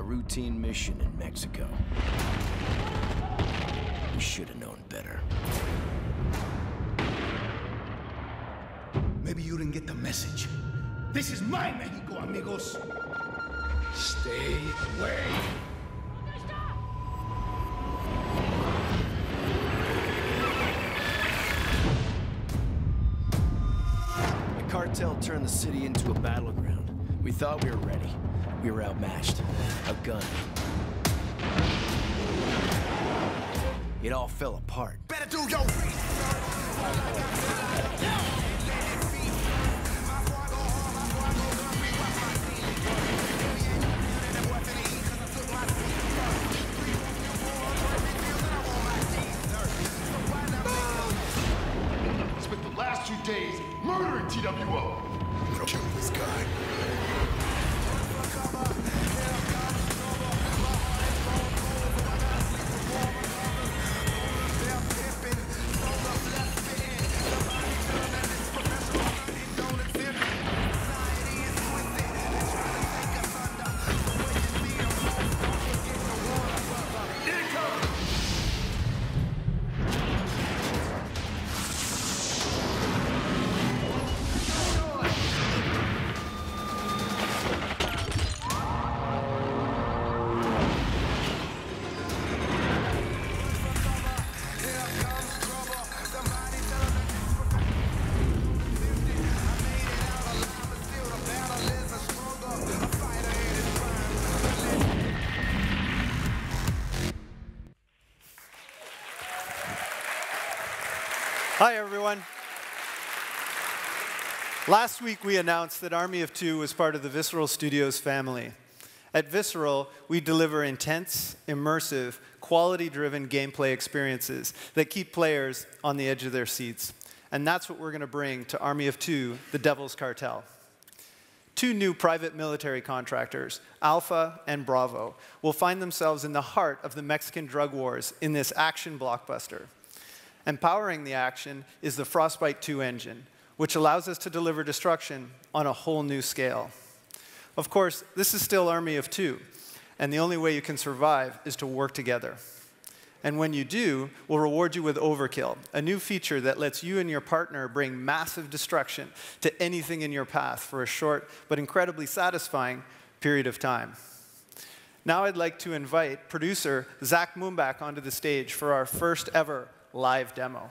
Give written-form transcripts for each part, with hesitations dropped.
routine mission in Mexico. We should have known better. Maybe you didn't get the message. This is my Mexico, amigos. Stay away. The cartel turned the city into a battleground. We thought we were ready. We were outmatched, outgunned. It all fell apart. Better do your Spent the last 2 days murdering TWO. kill this guy. Hi, everyone. Last week, we announced that Army of Two was part of the Visceral Studios family. At Visceral, we deliver intense, immersive, quality-driven gameplay experiences that keep players on the edge of their seats. And that's what we're going to bring to Army of Two, the Devil's Cartel. 2 new private military contractors, Alpha and Bravo, will find themselves in the heart of the Mexican drug wars in this action blockbuster. Empowering the action is the Frostbite 2 engine, which allows us to deliver destruction on a whole new scale. Of course, this is still Army of Two, and the only way you can survive is to work together. And when you do, we'll reward you with Overkill, a new feature that lets you and your partner bring massive destruction to anything in your path for a short but incredibly satisfying period of time. Now I'd like to invite producer Zach Moombach onto the stage for our first ever live demo.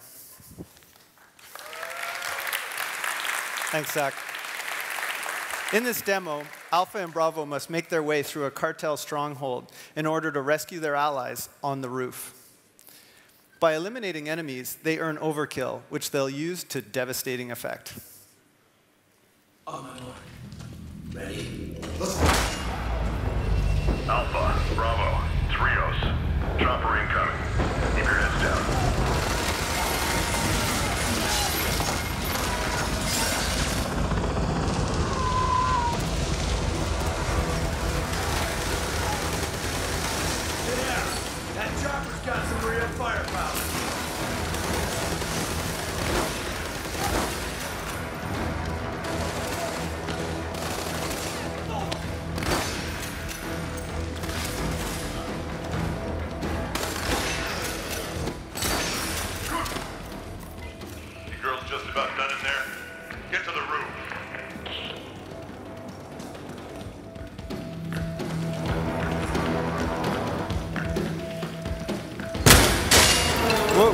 Thanks, Zach. In this demo, Alpha and Bravo must make their way through a cartel stronghold in order to rescue their allies on the roof. By eliminating enemies, they earn Overkill, which they'll use to devastating effect. On my mark. Ready? Alpha, Bravo, it's Rios. Chopper incoming. Keep your heads down. That chopper's got some real firepower. You girls just about done in there? Get to the roof. Whoa.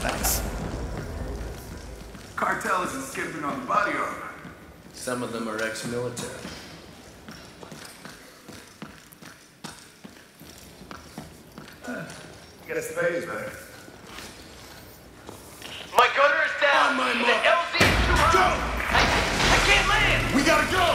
Thanks. Cartel isn't skipping on the body armor. Some of them are ex-military. Get us phase back. My gunner is down. On my The mark. LZ is too high. Go! I can't land. We gotta go!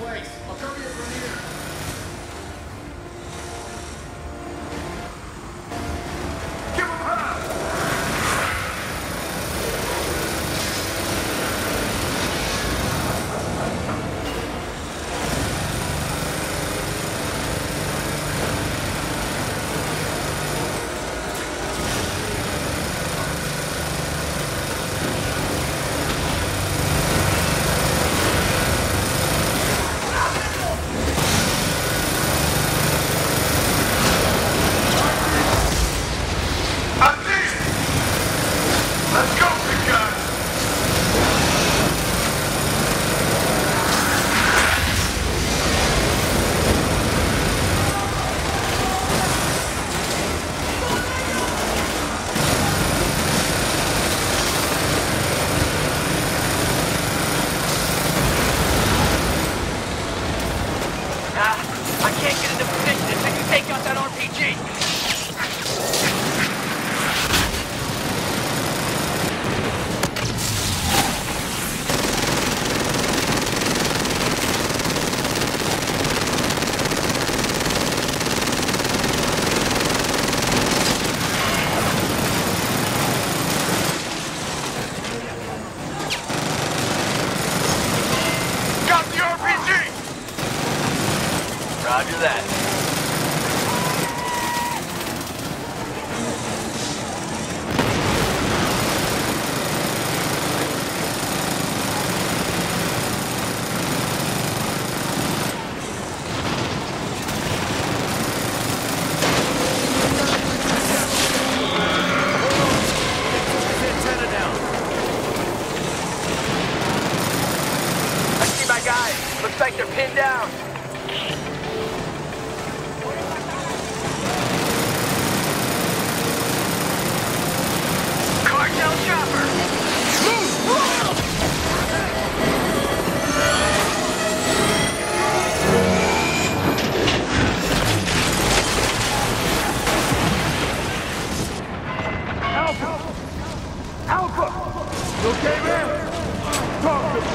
place. I'll cover you from here. Give him hell! Let's go, big guy! I can't get into position until you take out that RPG. Got the RPG! Roger that. Antenna down. I see my guys. Looks like they're pinned down. Cartel chopper! Alpha! You okay, man? Talk to me.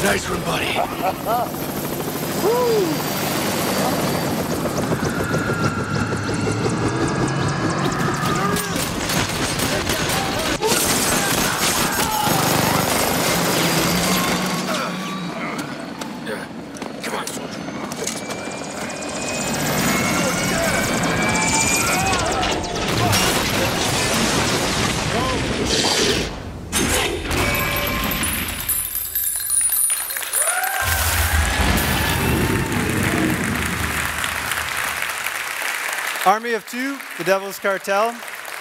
Nice one, buddy. Come on, soldier. Army of Two, The Devil's Cartel,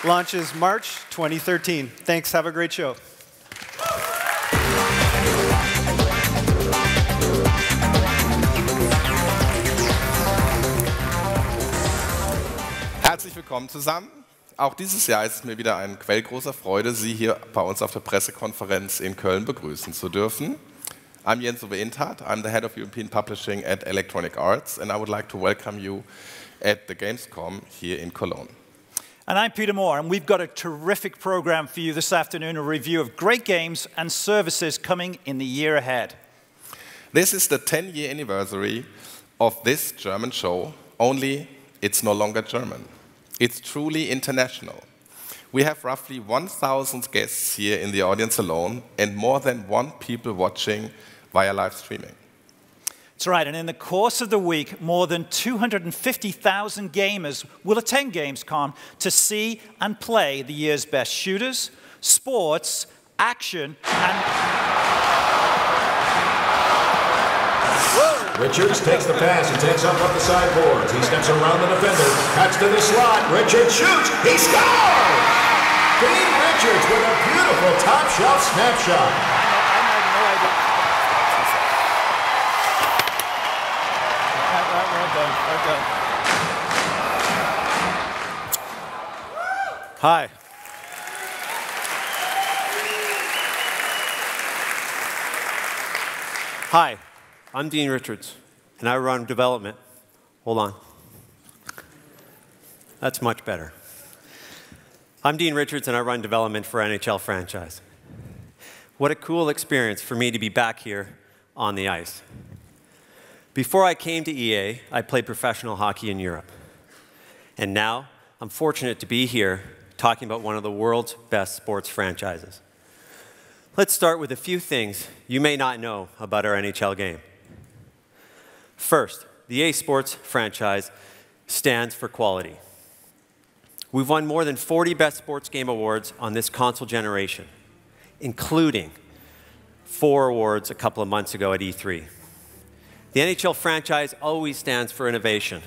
launches March 2013. Thanks. Have a great show. Herzlich willkommen zusammen. Auch dieses Jahr ist es mir wieder eine quellgroße Freude, Sie hier bei uns auf der Pressekonferenz in Köln begrüßen zu dürfen. I'm Jens Uwe Intat. I'm the head of European Publishing at Electronic Arts, and I would like to welcome you at the Gamescom here in Cologne. And I'm Peter Moore, and we've got a terrific program for you this afternoon, a review of great games and services coming in the year ahead. This is the 10-year anniversary of this German show, only it's no longer German. It's truly international. We have roughly 1,000 guests here in the audience alone, and more than 1 people watching via live streaming. That's right, and in the course of the week, more than 250,000 gamers will attend Gamescom to see and play the year's best shooters, sports, action, and... Richards takes the pass and takes up the sideboards. He steps around the defender, cuts to the slot. Richards shoots. He scores! Dean Richards with a beautiful top-shelf snapshot. Hi. Hi, I'm Dean Richards, and I run development. Hold on. That's much better. I'm Dean Richards, and I run development for NHL Franchise. What a cool experience for me to be back here on the ice. Before I came to EA, I played professional hockey in Europe. And now, I'm fortunate to be here talking about one of the world's best sports franchises. Let's start with a few things you may not know about our NHL game. First, the EA Sports franchise stands for quality. We've won more than 40 Best Sports Game Awards on this console generation, including 4 awards a couple of months ago at E3. The NHL franchise always stands for innovation.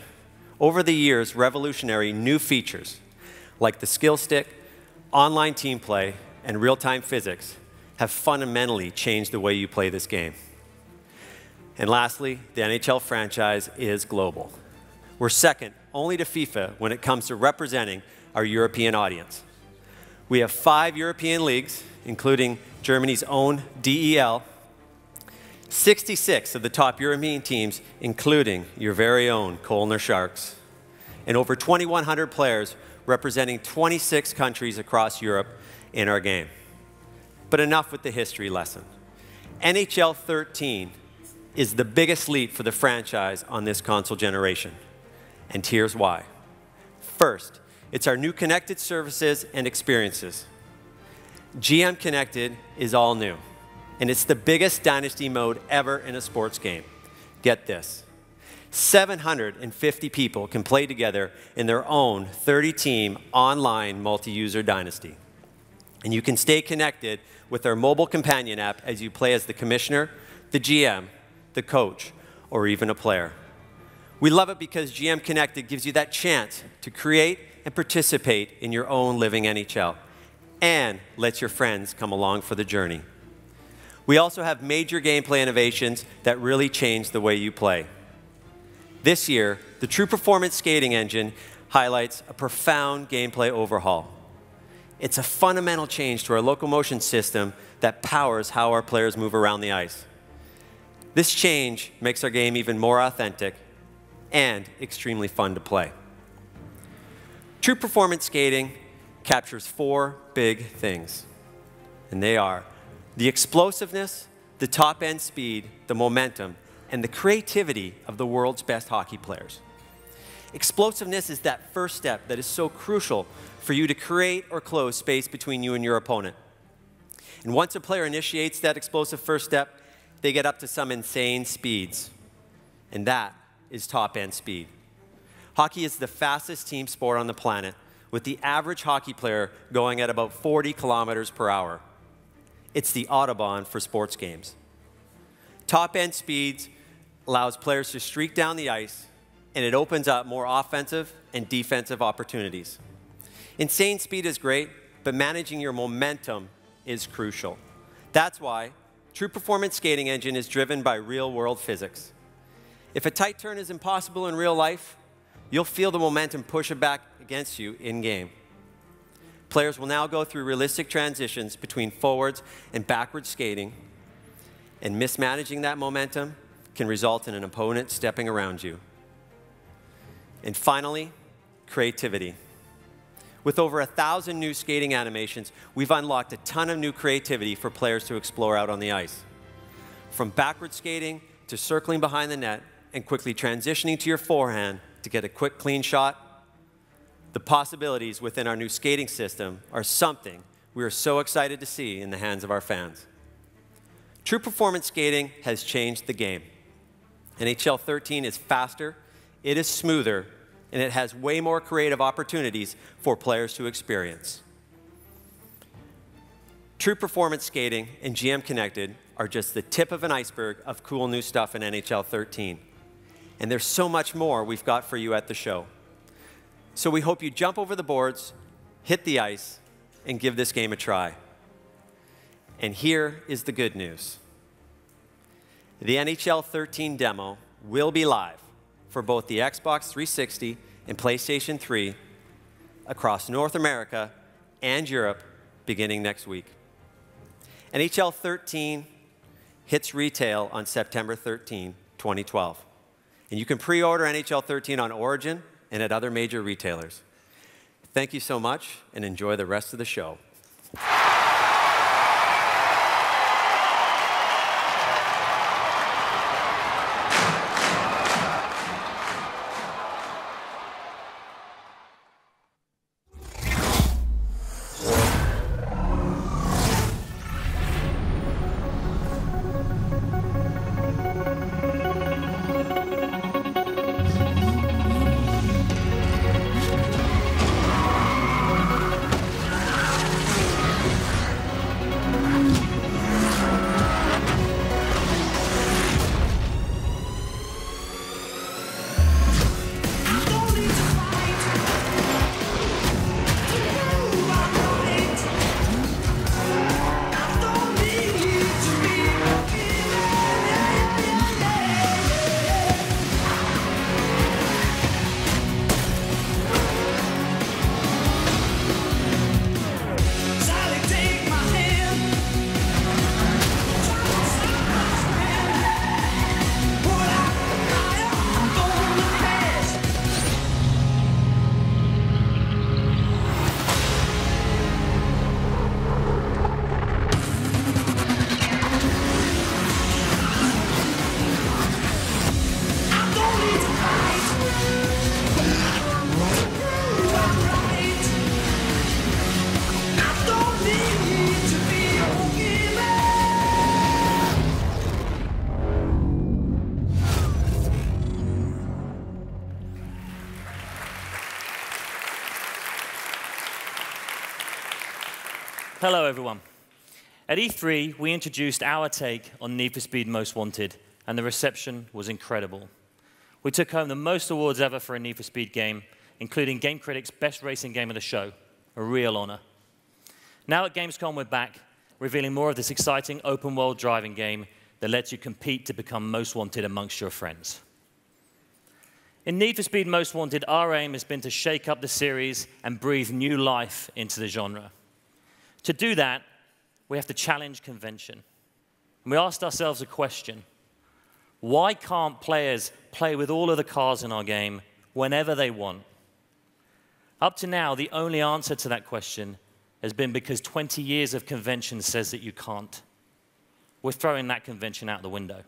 Over the years, revolutionary new features like the skill stick, online team play, and real-time physics have fundamentally changed the way you play this game. And lastly, the NHL franchise is global. We're second only to FIFA when it comes to representing our European audience. We have 5 European leagues, including Germany's own DEL, 66 of the top European teams, including your very own Kölner Sharks, and over 2,100 players representing 26 countries across Europe in our game. But enough with the history lesson. NHL 13 is the biggest leap for the franchise on this console generation. And here's why. First, it's our new connected services and experiences. GM Connected is all new, and it's the biggest Dynasty mode ever in a sports game. Get this. 750 people can play together in their own 30-team online multi-user Dynasty. And you can stay connected with our mobile companion app as you play as the commissioner, the GM, the coach, or even a player. We love it because GM Connected gives you that chance to create and participate in your own living NHL and lets your friends come along for the journey. We also have major gameplay innovations that really change the way you play. This year, the True Performance Skating Engine highlights a profound gameplay overhaul. It's a fundamental change to our locomotion system that powers how our players move around the ice. This change makes our game even more authentic and extremely fun to play. True Performance Skating captures 4 big things, and they are the explosiveness, the top-end speed, the momentum, and the creativity of the world's best hockey players. Explosiveness is that first step that is so crucial for you to create or close space between you and your opponent. And once a player initiates that explosive first step, they get up to some insane speeds. And that is top-end speed. Hockey is the fastest team sport on the planet, with the average hockey player going at about 40 kilometers per hour. It's the Autobahn for sports games. Top-end speeds allows players to streak down the ice, and it opens up more offensive and defensive opportunities. Insane speed is great, but managing your momentum is crucial. That's why True Performance Skating Engine is driven by real-world physics. If a tight turn is impossible in real life, you'll feel the momentum push it back against you in-game. Players will now go through realistic transitions between forwards and backwards skating, and mismanaging that momentum can result in an opponent stepping around you. And finally, creativity. With over 1,000 new skating animations, we've unlocked a ton of new creativity for players to explore out on the ice. From backward skating to circling behind the net and quickly transitioning to your forehand to get a quick, clean shot, the possibilities within our new skating system are something we are so excited to see in the hands of our fans. True Performance Skating has changed the game. NHL 13 is faster, it is smoother, and it has way more creative opportunities for players to experience. True Performance Skating and GM Connected are just the tip of an iceberg of cool new stuff in NHL 13. And there's so much more we've got for you at the show. So we hope you jump over the boards, hit the ice, and give this game a try. And here is the good news. The NHL 13 demo will be live for both the Xbox 360 and PlayStation 3 across North America and Europe beginning next week. NHL 13 hits retail on September 13, 2012. And you can pre-order NHL 13 on Origin and at other major retailers. Thank you so much, and enjoy the rest of the show. Hello, everyone. At E3, we introduced our take on Need for Speed Most Wanted, and the reception was incredible. We took home the most awards ever for a Need for Speed game, including Game Critics' Best Racing Game of the Show, a real honor. Now at Gamescom, we're back, revealing more of this exciting open-world driving game that lets you compete to become most wanted amongst your friends. In Need for Speed Most Wanted, our aim has been to shake up the series and breathe new life into the genre. To do that, we have to challenge convention. And we asked ourselves a question. Why can't players play with all of the cars in our game whenever they want? Up to now, the only answer to that question has been because 20 years of convention says that you can't. We're throwing that convention out the window.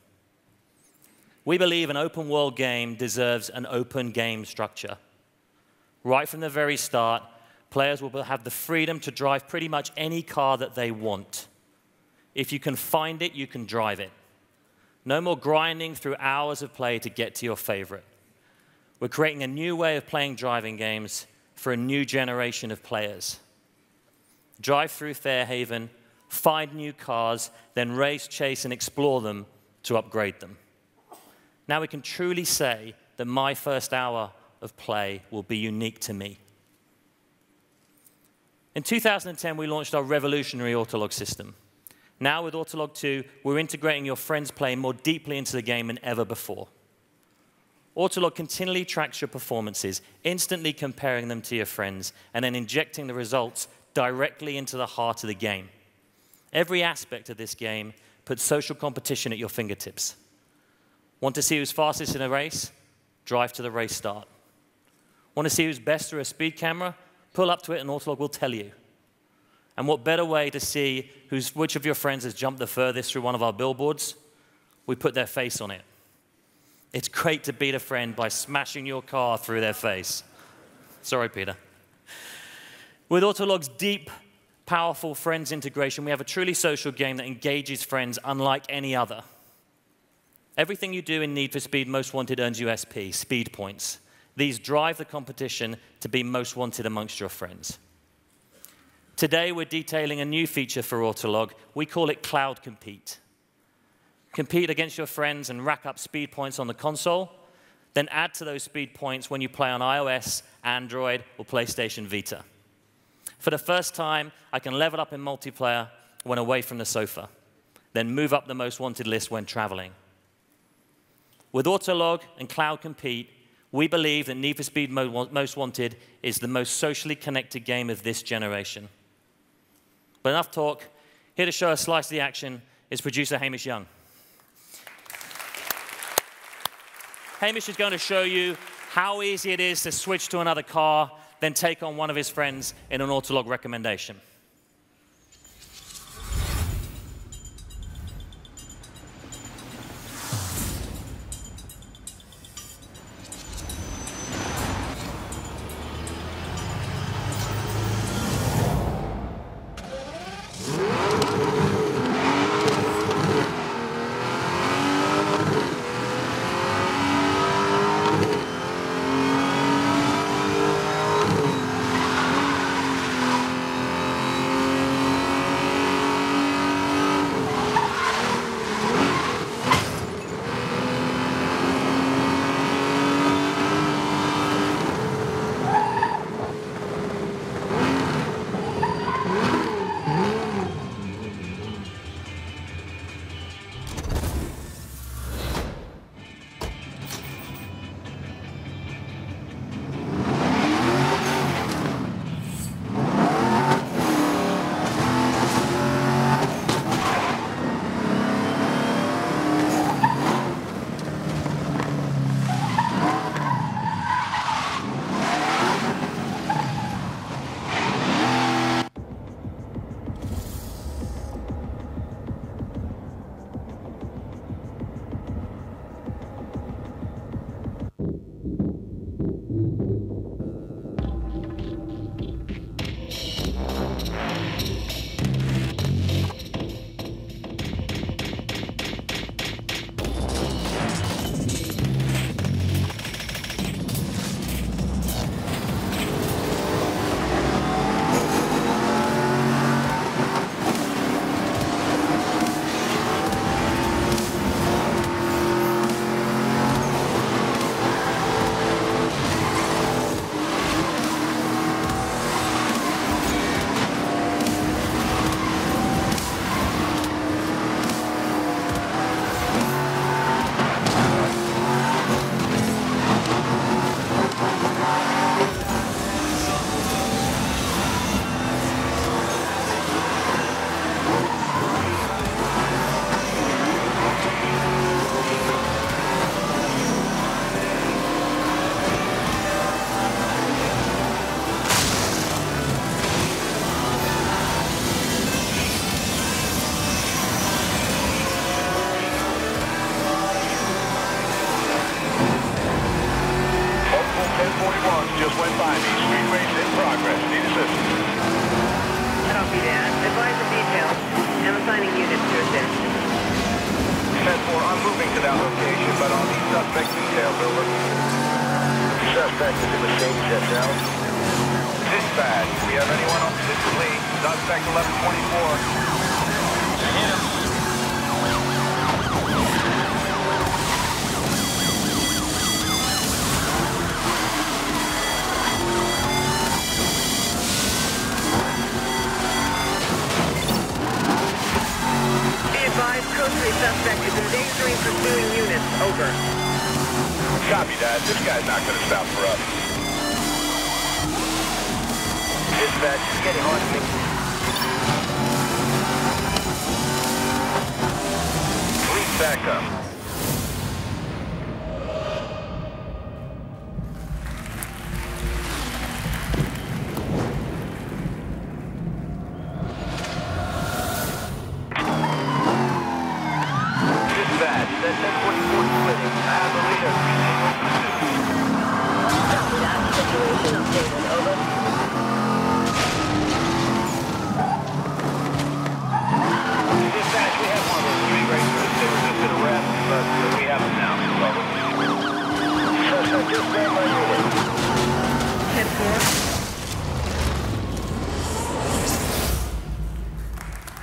We believe an open world game deserves an open game structure. Right from the very start, players will have the freedom to drive pretty much any car that they want. If you can find it, you can drive it. No more grinding through hours of play to get to your favorite. We're creating a new way of playing driving games for a new generation of players. Drive through Fairhaven, find new cars, then race, chase, and explore them to upgrade them. Now we can truly say that my first hour of play will be unique to me. In 2010, we launched our revolutionary Autolog system. Now with Autolog 2, we're integrating your friends' play more deeply into the game than ever before. Autolog continually tracks your performances, instantly comparing them to your friends, and then injecting the results directly into the heart of the game. Every aspect of this game puts social competition at your fingertips. Want to see who's fastest in a race? Drive to the race start. Want to see who's best through a speed camera? Pull up to it and Autolog will tell you. And what better way to see which of your friends has jumped the furthest through one of our billboards? We put their face on it. It's great to beat a friend by smashing your car through their face. Sorry, Peter. With Autolog's deep, powerful friends integration, we have a truly social game that engages friends unlike any other. Everything you do in Need for Speed Most Wanted earns you SP, speed points. These drive the competition to be most wanted amongst your friends. Today, we're detailing a new feature for Autolog. We call it Cloud Compete. Compete against your friends and rack up speed points on the console, then add to those speed points when you play on iOS, Android, or PlayStation Vita. For the first time, I can level up in multiplayer when away from the sofa, then move up the most wanted list when traveling. With Autolog and Cloud Compete, we believe that Need for Speed Most Wanted is the most socially connected game of this generation. But enough talk. Here to show a slice of the action is producer Hamish Young. Hamish is going to show you how easy it is to switch to another car, then take on one of his friends in an Autolog recommendation.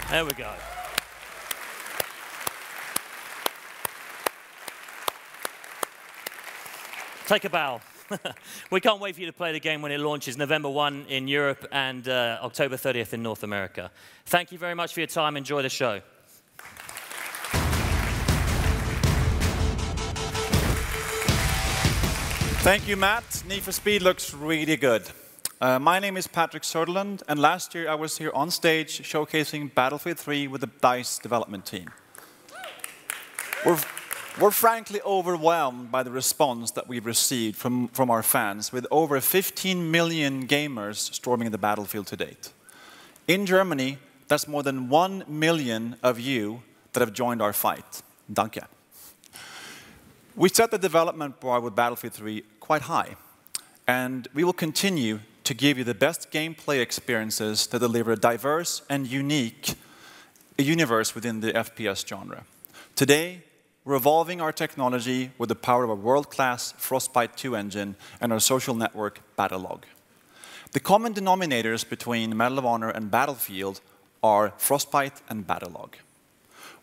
There we go. Take a bow. We can't wait for you to play the game when it launches November 1 in Europe and October 30th in North America. Thank you very much for your time. Enjoy the show. Thank you, Matt. Need for Speed looks really good. My name is Patrick Sutherland, and last year I was here on stage showcasing Battlefield 3 with the DICE development team. We're frankly overwhelmed by the response that we've received from our fans, with over 15 million gamers storming the battlefield to date. In Germany, that's more than 1 million of you that have joined our fight. Danke. We set the development bar with Battlefield 3 quite high, and we will continue to give you the best gameplay experiences that deliver a diverse and unique universe within the FPS genre. Today, we're evolving our technology with the power of a world-class Frostbite 2 engine and our social network, Battlelog. The common denominators between Medal of Honor and Battlefield are Frostbite and Battlelog.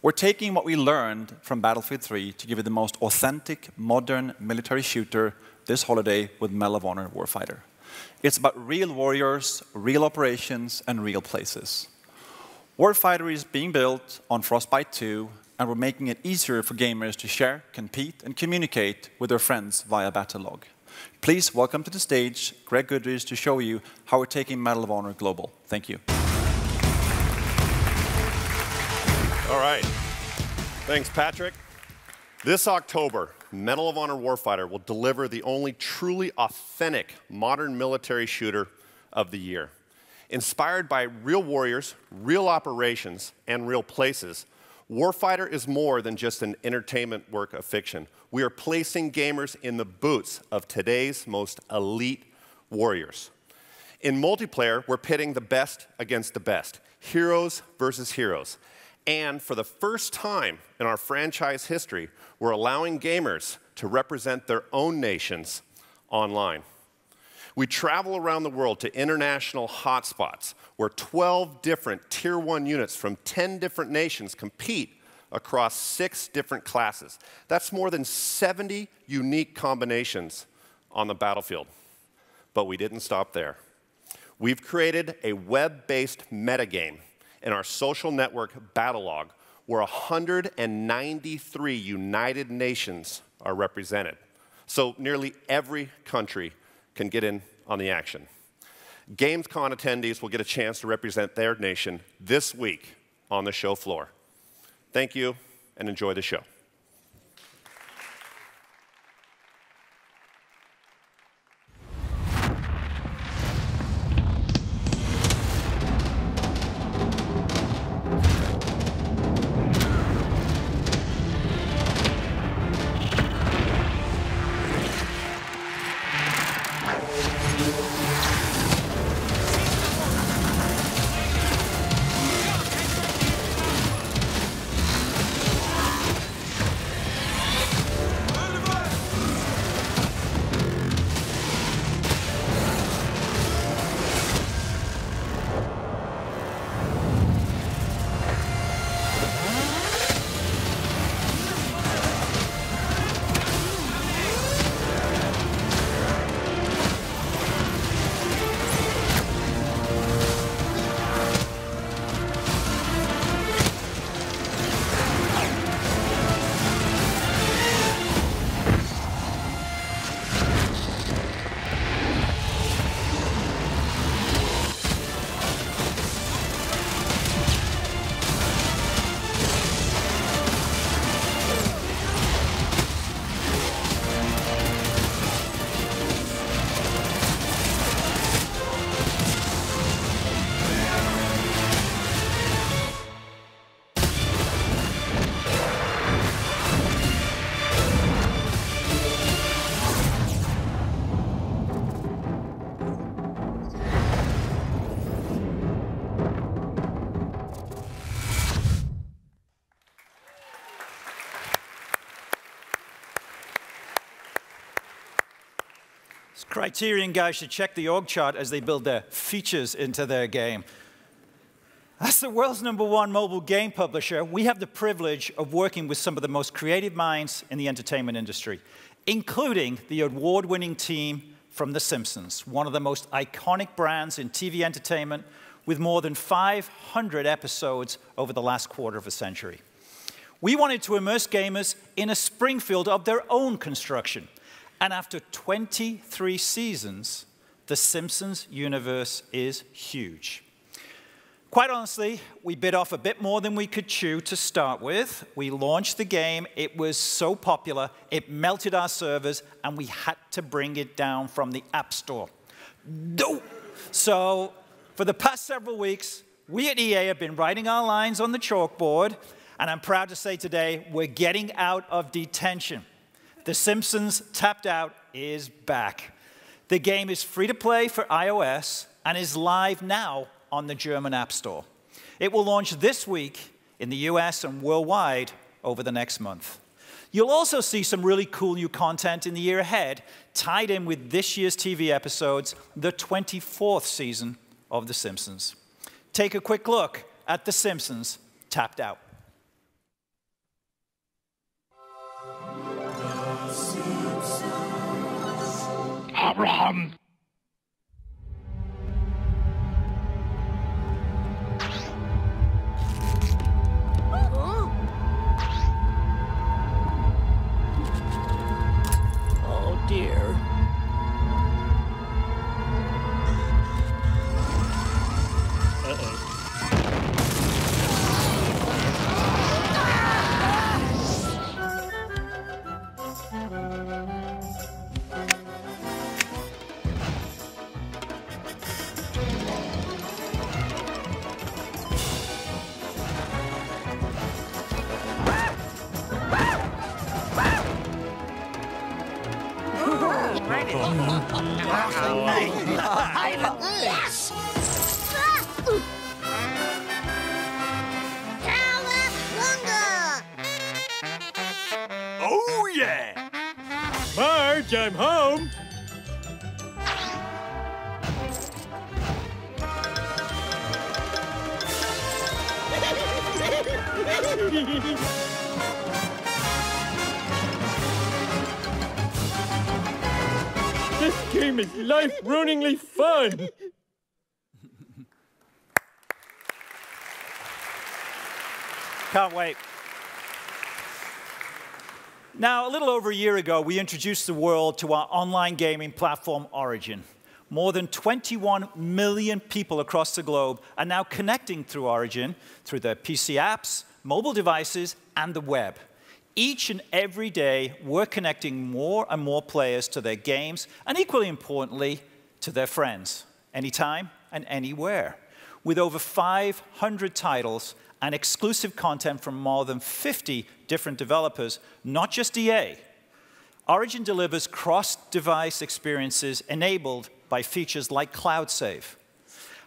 We're taking what we learned from Battlefield 3 to give you the most authentic, modern military shooter this holiday with Medal of Honor Warfighter. It's about real warriors, real operations, and real places. Warfighter is being built on Frostbite 2, and we're making it easier for gamers to share, compete, and communicate with their friends via Battlelog. Please welcome to the stage Greg Goodrich to show you how we're taking Medal of Honor global. Thank you. All right. Thanks, Patrick. This October, Medal of Honor Warfighter will deliver the only truly authentic modern military shooter of the year. Inspired by real warriors, real operations, and real places, Warfighter is more than just an entertainment work of fiction. We are placing gamers in the boots of today's most elite warriors. In multiplayer, we're pitting the best against the best, heroes versus heroes. And for the first time in our franchise history, we're allowing gamers to represent their own nations online. We travel around the world to international hotspots where 12 different Tier 1 units from 10 different nations compete across 6 different classes. That's more than 70 unique combinations on the battlefield. But we didn't stop there. We've created a web-based metagame in our social network Battlelog, where 193 United Nations are represented. So nearly every country can get in on the action. Gamescom attendees will get a chance to represent their nation this week on the show floor. Thank you, and enjoy the show. Criterion guys should check the org chart as they build their features into their game. As the world's #1 mobile game publisher, we have the privilege of working with some of the most creative minds in the entertainment industry, including the award-winning team from The Simpsons, one of the most iconic brands in TV entertainment, with more than 500 episodes over the last quarter of a century. We wanted to immerse gamers in a Springfield of their own construction. And after 23 seasons, The Simpsons universe is huge. Quite honestly, we bit off a bit more than we could chew to start with. We launched the game. It was so popular, it melted our servers, and we had to bring it down from the App Store. No! So for the past several weeks, we at EA have been writing our lines on the chalkboard, and I'm proud to say today we're getting out of detention. The Simpsons Tapped Out is back. The game is free to play for iOS and is live now on the German App Store. It will launch this week in the US and worldwide over the next month. You'll also see some really cool new content in the year ahead, tied in with this year's TV episodes, the 24th season of The Simpsons. Take a quick look at The Simpsons Tapped Out. Abraham! Oh dear. Yes! Oh, yeah! Marge, I'm home! This game is life-ruiningly fun! Can't wait. Now, a little over a year ago, we introduced the world to our online gaming platform, Origin. More than 21 million people across the globe are now connecting through Origin, through their PC apps, mobile devices, and the web. Each and every day, we're connecting more and more players to their games, and equally importantly, to their friends, anytime and anywhere. With over 500 titles and exclusive content from more than 50 different developers, not just EA, Origin delivers cross-device experiences enabled by features like Cloud Save.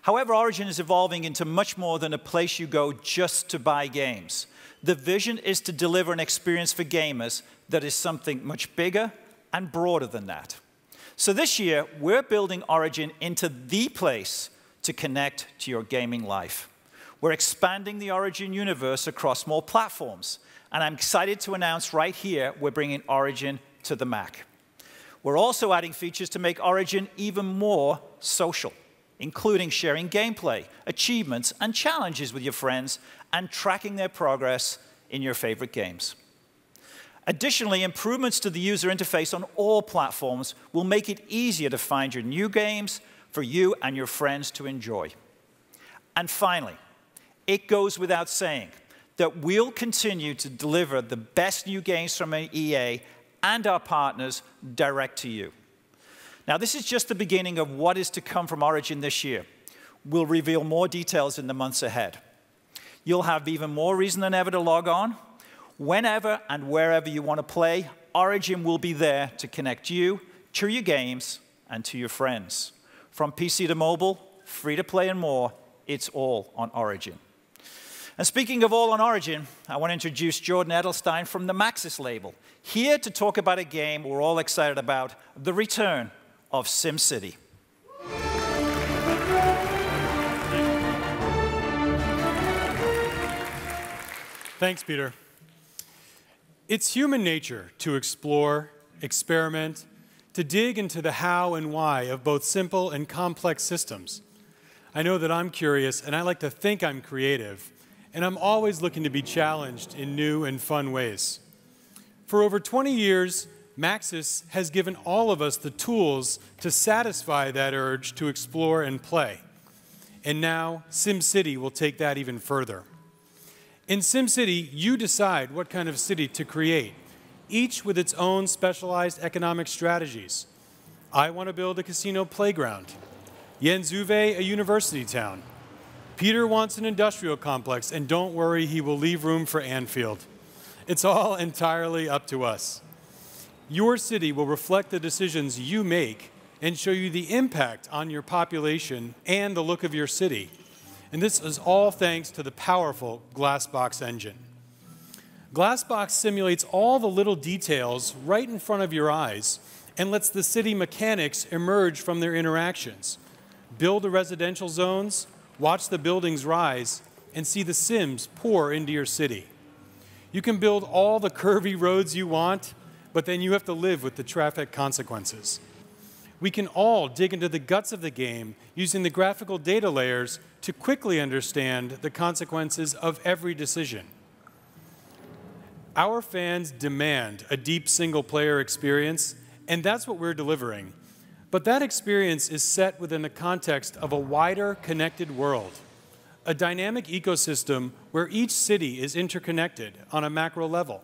However, Origin is evolving into much more than a place you go just to buy games. The vision is to deliver an experience for gamers that is something much bigger and broader than that. So this year, we're building Origin into the place to connect to your gaming life. We're expanding the Origin universe across more platforms, and I'm excited to announce right here we're bringing Origin to the Mac. We're also adding features to make Origin even more social, including sharing gameplay, achievements, and challenges with your friends, and tracking their progress in your favorite games. Additionally, improvements to the user interface on all platforms will make it easier to find your new games for you and your friends to enjoy. And finally, it goes without saying that we'll continue to deliver the best new games from EA and our partners direct to you. Now, this is just the beginning of what is to come from Origin this year. We'll reveal more details in the months ahead. You'll have even more reason than ever to log on. Whenever and wherever you want to play, Origin will be there to connect you to your games and to your friends. From PC to mobile, free to play and more, it's all on Origin. And speaking of all on Origin, I want to introduce Jordan Edelstein from the Maxis label, here to talk about a game we're all excited about, the return of SimCity. Thanks, Peter. It's human nature to explore, experiment, to dig into the how and why of both simple and complex systems. I know that I'm curious, and I like to think I'm creative, and I'm always looking to be challenged in new and fun ways. For over 20 years, Maxis has given all of us the tools to satisfy that urge to explore and play. And now, SimCity will take that even further. In SimCity, you decide what kind of city to create, each with its own specialized economic strategies. I want to build a casino playground. Jens Uwe, a university town. Peter wants an industrial complex, and don't worry, he will leave room for Anfield. It's all entirely up to us. Your city will reflect the decisions you make and show you the impact on your population and the look of your city. And this is all thanks to the powerful Glassbox engine. Glassbox simulates all the little details right in front of your eyes and lets the city mechanics emerge from their interactions. Build the residential zones, watch the buildings rise, and see the Sims pour into your city. You can build all the curvy roads you want, but then you have to live with the traffic consequences. We can all dig into the guts of the game using the graphical data layers to quickly understand the consequences of every decision. Our fans demand a deep single-player experience, and that's what we're delivering. But that experience is set within the context of a wider, connected world, a dynamic ecosystem where each city is interconnected on a macro level.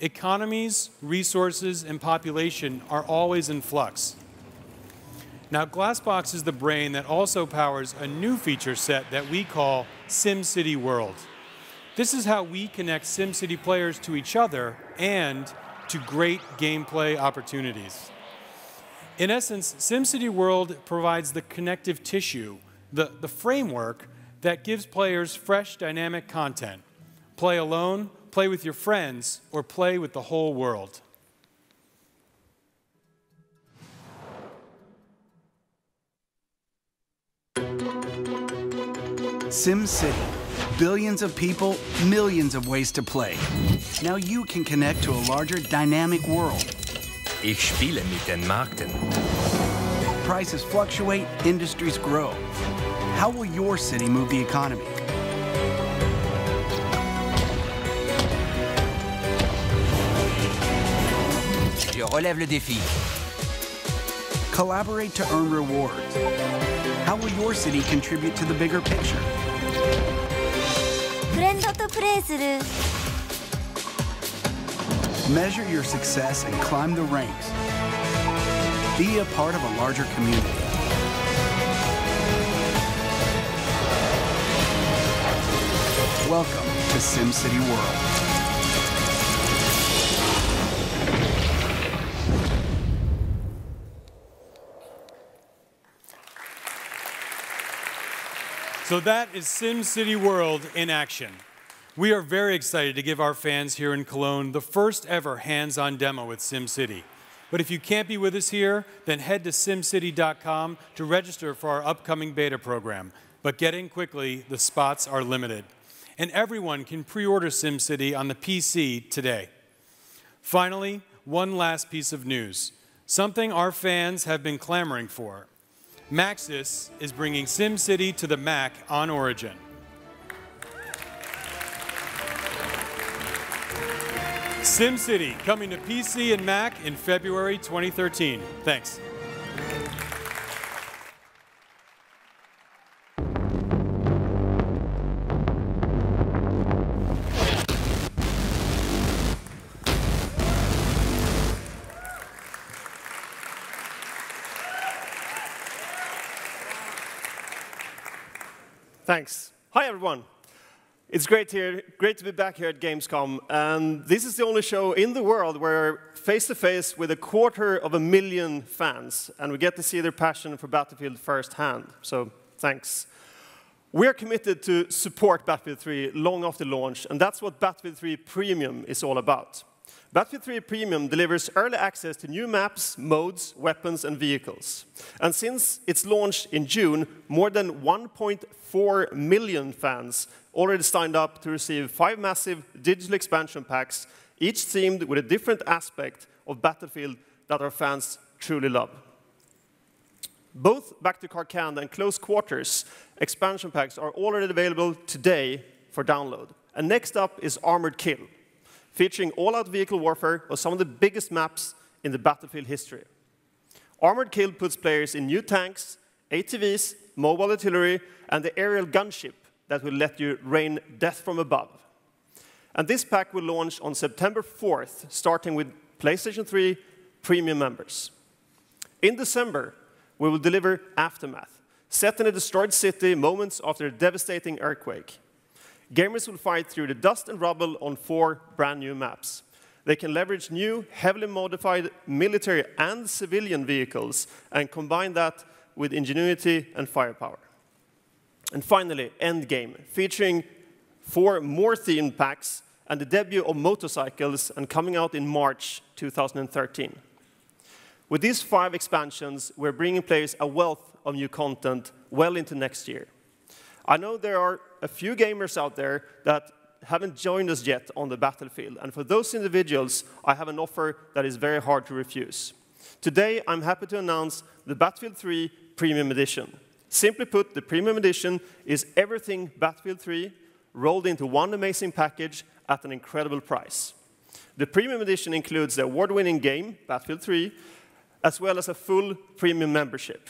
Economies, resources, and population are always in flux. Now, Glassbox is the brain that also powers a new feature set that we call SimCity World. This is how we connect SimCity players to each other and to great gameplay opportunities. In essence, SimCity World provides the connective tissue, the framework that gives players fresh, dynamic content. Play alone, play with your friends, or play with the whole world. SimCity. Billions of people, millions of ways to play. Now you can connect to a larger, dynamic world. Ich spiele mit den Märkten. Prices fluctuate, industries grow. How will your city move the economy? Je relève le défi. Collaborate to earn rewards. How will your city contribute to the bigger picture? フレンドとプレイする Measure your success and climb the ranks. Be a part of a larger community. Welcome to SimCity World. So that is SimCity World in action. We are very excited to give our fans here in Cologne the first ever hands-on demo with SimCity. But if you can't be with us here, then head to simcity.com to register for our upcoming beta program. But get in quickly, the spots are limited. And everyone can pre-order SimCity on the PC today. Finally, one last piece of news, something our fans have been clamoring for. Maxis is bringing SimCity to the Mac on Origin. SimCity coming to PC and Mac in February 2013. Thanks. Thanks. Hi, everyone. It's great to be back here at Gamescom. And this is the only show in the world where face-to-face with 250,000 fans. And we get to see their passion for Battlefield firsthand. So thanks. We are committed to support Battlefield 3 long after launch. And that's what Battlefield 3 Premium is all about. Battlefield 3 Premium delivers early access to new maps, modes, weapons, and vehicles. And since its launch in June, more than 1.4 million fans already signed up to receive 5 massive digital expansion packs, each themed with a different aspect of Battlefield that our fans truly love. Both Back to Karkand and Close Quarters expansion packs are already available today for download. And next up is Armored Kill, featuring all-out vehicle warfare of some of the biggest maps in the Battlefield history. Armored Kill puts players in new tanks, ATVs, mobile artillery, and the aerial gunship that will let you rain death from above. And this pack will launch on September 4th, starting with PlayStation 3 Premium members. In December, we will deliver Aftermath, set in a destroyed city moments after a devastating earthquake. Gamers will fight through the dust and rubble on 4 brand new maps. They can leverage new, heavily modified military and civilian vehicles and combine that with ingenuity and firepower. And finally, Endgame, featuring 4 more themed packs and the debut of motorcycles, and coming out in March 2013. With these 5 expansions, we're bringing players a wealth of new content well into next year. I know there are a few gamers out there that haven't joined us yet on the battlefield, and for those individuals, I have an offer that is very hard to refuse. Today, I'm happy to announce the Battlefield 3 Premium Edition. Simply put, the Premium Edition is everything Battlefield 3 rolled into one amazing package at an incredible price. The Premium Edition includes the award-winning game, Battlefield 3, as well as a full premium membership.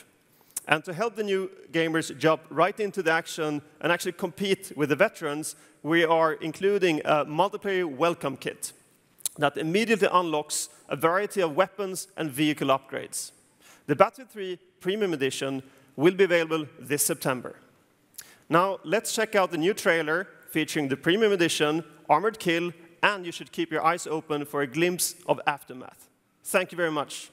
And to help the new gamers jump right into the action and actually compete with the veterans, we are including a multiplayer welcome kit that immediately unlocks a variety of weapons and vehicle upgrades. The Battlefield 3 Premium Edition will be available this September. Now, let's check out the new trailer featuring the Premium Edition, Armored Kill, and you should keep your eyes open for a glimpse of Aftermath. Thank you very much.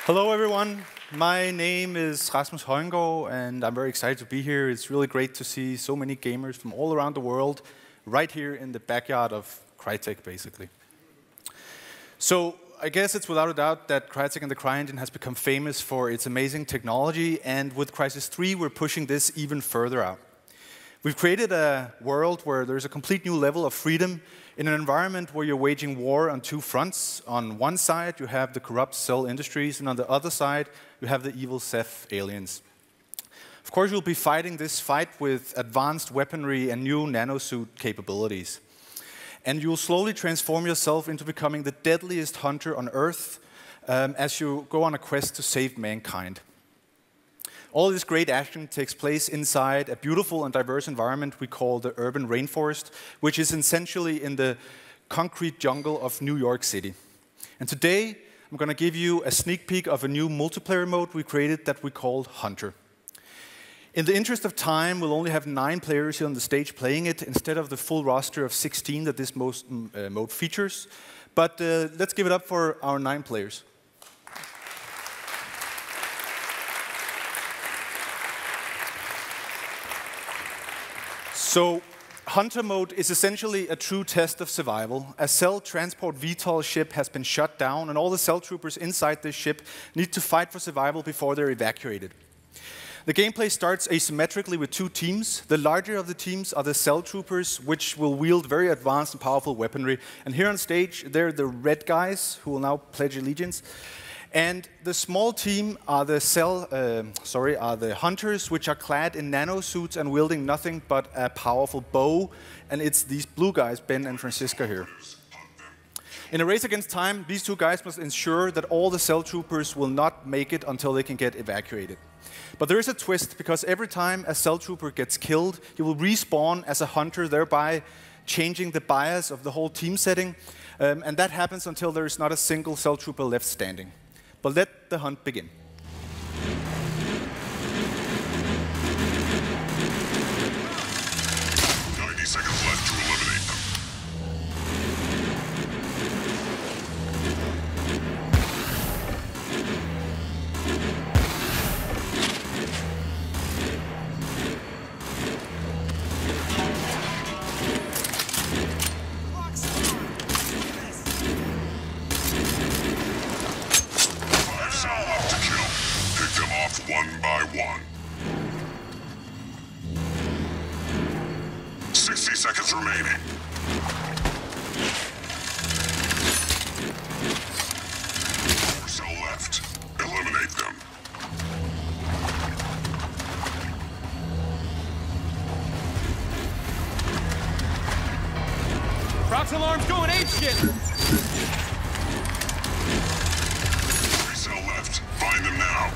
Hello, everyone. My name is Rasmus Højgaard, and I'm very excited to be here. It's really great to see so many gamers from all around the world right here in the backyard of Crytek, basically. So I guess it's without a doubt that Crytek and the CryEngine has become famous for its amazing technology, and with Crysis 3, we're pushing this even further out. We've created a world where there's a complete new level of freedom in an environment where you're waging war on 2 fronts. On one side, you have the corrupt cell industries, and on the other side, you have the evil Seth aliens. Of course, you'll be fighting this fight with advanced weaponry and new nanosuit capabilities. And you'll slowly transform yourself into becoming the deadliest hunter on Earth as you go on a quest to save mankind. All this great action takes place inside a beautiful and diverse environment we call the urban rainforest, which is essentially in the concrete jungle of New York City. And today, I'm going to give you a sneak peek of a new multiplayer mode we created that we called Hunter. In the interest of time, we'll only have 9 players here on the stage playing it, instead of the full roster of 16 that this mode features. But let's give it up for our 9 players. So, Hunter mode is essentially a true test of survival. A cell transport VTOL ship has been shut down, and all the cell troopers inside this ship need to fight for survival before they're evacuated. The gameplay starts asymmetrically with 2 teams. The larger of the teams are the cell troopers, which will wield very advanced and powerful weaponry. And here on stage, they're the red guys who will now pledge allegiance. And the small team are the hunters, which are clad in nanosuits and wielding nothing but a powerful bow. And it's these blue guys, Ben and Francisca here. In a race against time, these 2 guys must ensure that all the cell troopers will not make it until they can get evacuated. But there is a twist, because every time a cell trooper gets killed, he will respawn as a hunter, thereby changing the bias of the whole team setting. And that happens until there is not a single cell trooper left standing. But let the hunt begin. Seconds left to eliminate them. One by one. 60 seconds remaining. One cell left. Eliminate them. Prox alarm's going apeshit! 3 cell left. Find them now.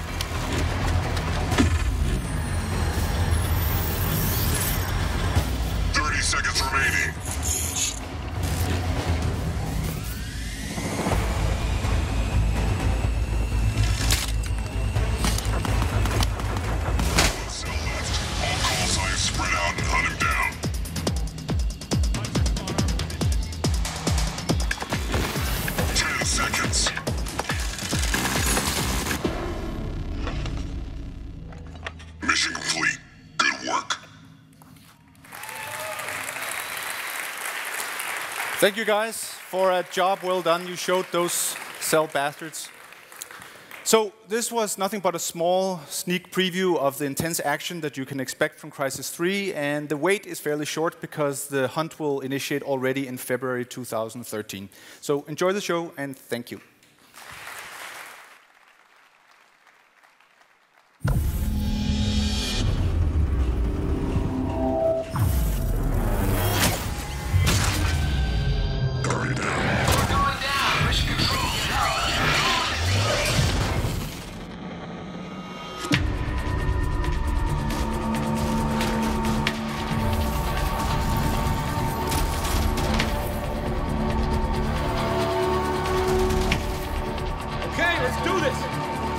30 seconds remaining. One cell left. All call signs spread out and hunt him down. 10 seconds. Mission complete. Good work. Thank you guys for a job well done. You showed those cell bastards. So this was nothing but a small sneak preview of the intense action that you can expect from Crysis 3, and the wait is fairly short because the hunt will initiate already in February 2013. So enjoy the show, and thank you.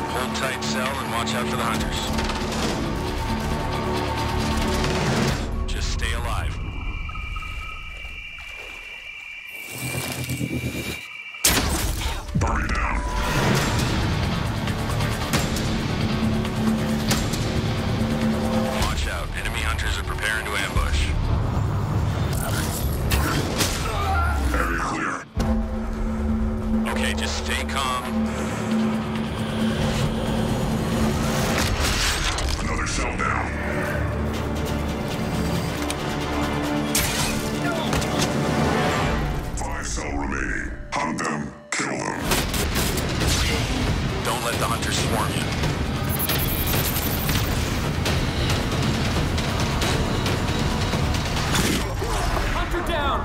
Hold tight, Cell, and watch out for the hunters. Just stay alive. Burn down. Watch out. Enemy hunters are preparing to ambush. Area clear. Okay, just stay calm. Another cell down. Five cell remaining. Hunt them. Kill them. Don't let the hunters swarm you. Hunter down!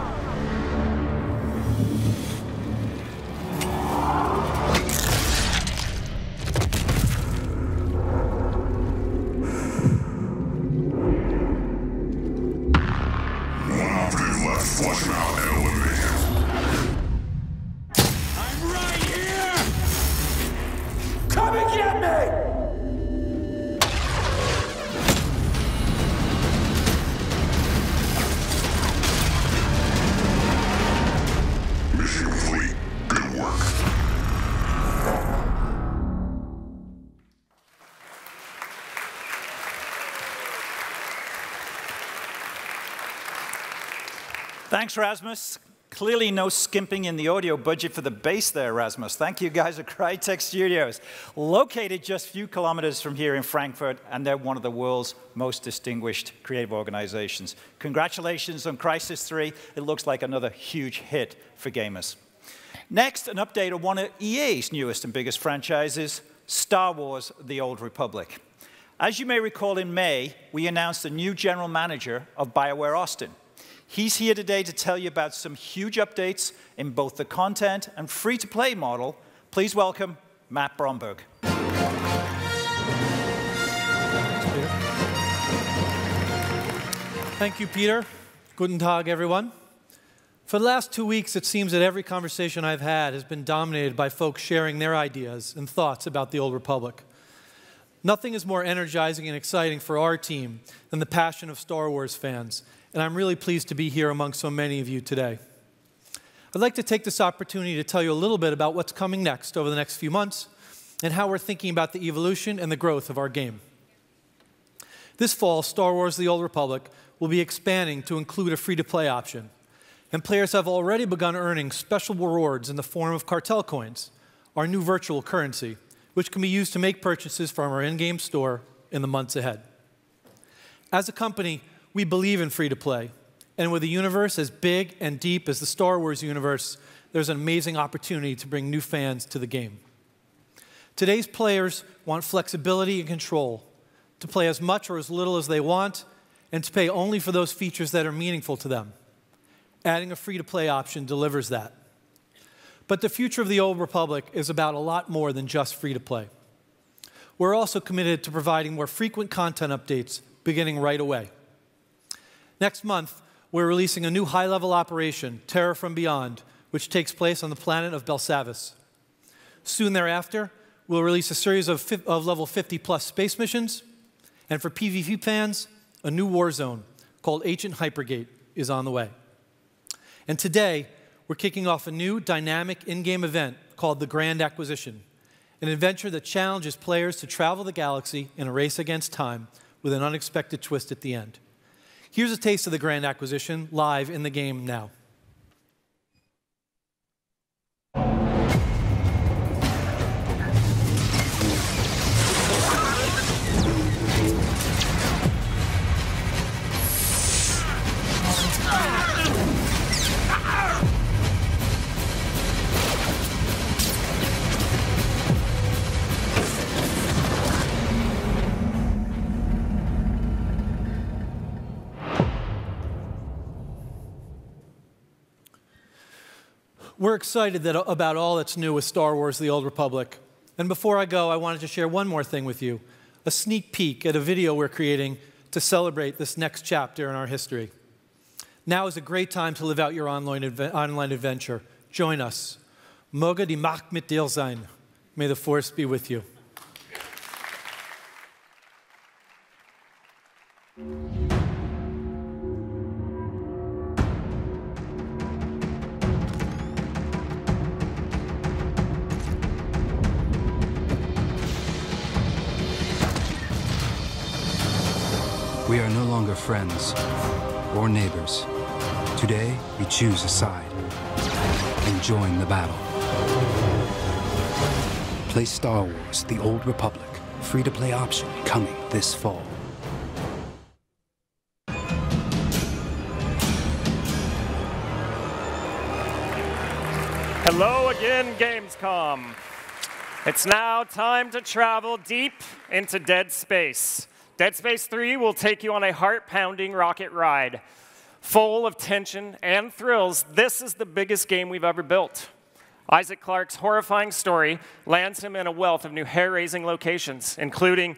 Network. Thanks, Rasmus. Clearly no skimping in the audio budget for the bass there, Rasmus. Thank you guys at Crytek Studios. Located just a few kilometers from here in Frankfurt, and they're one of the world's most distinguished creative organizations. Congratulations on Crysis 3. It looks like another huge hit for gamers. Next, an update on one of EA's newest and biggest franchises, Star Wars: The Old Republic. As you may recall, in May, we announced a new general manager of BioWare Austin. He's here today to tell you about some huge updates in both the content and free-to-play model. Please welcome Matt Bromberg. Thank you, Peter. Guten Tag, everyone. For the last 2 weeks, it seems that every conversation I've had has been dominated by folks sharing their ideas and thoughts about the Old Republic. Nothing is more energizing and exciting for our team than the passion of Star Wars fans, and I'm really pleased to be here among so many of you today. I'd like to take this opportunity to tell you a little bit about what's coming next over the next few months and how we're thinking about the evolution and the growth of our game. This fall, Star Wars: The Old Republic will be expanding to include a free-to-play option, and players have already begun earning special rewards in the form of cartel coins, our new virtual currency, which can be used to make purchases from our in-game store in the months ahead. As a company, we believe in free-to-play, and with a universe as big and deep as the Star Wars universe, there's an amazing opportunity to bring new fans to the game. Today's players want flexibility and control, to play as much or as little as they want, and to pay only for those features that are meaningful to them. Adding a free-to-play option delivers that. But the future of the Old Republic is about a lot more than just free-to-play. We're also committed to providing more frequent content updates beginning right away. Next month, we're releasing a new high-level operation, Terror from Beyond, which takes place on the planet of Belsavis. Soon thereafter, we'll release a series of level 50-plus space missions, and for PvP fans, a new war zone called Ancient Hypergate is on the way. And today, we're kicking off a new dynamic in-game event called the Grand Acquisition, an adventure that challenges players to travel the galaxy in a race against time with an unexpected twist at the end. Here's a taste of the Grand Acquisition live in the game now. We're excited about all that's new with Star Wars: The Old Republic. And before I go, I wanted to share one more thing with you, a sneak peek at a video we're creating to celebrate this next chapter in our history. Now is a great time to live out your online adventure. Join us. Möge die Macht mit dir sein. May the Force be with you. We are no longer friends or neighbors. Today, we choose a side and join the battle. Play Star Wars: The Old Republic. Free-to-play option coming this fall. Hello again, Gamescom. It's now time to travel deep into Dead Space. Dead Space 3 will take you on a heart-pounding rocket ride. Full of tension and thrills, this is the biggest game we've ever built. Isaac Clarke's horrifying story lands him in a wealth of new hair-raising locations, including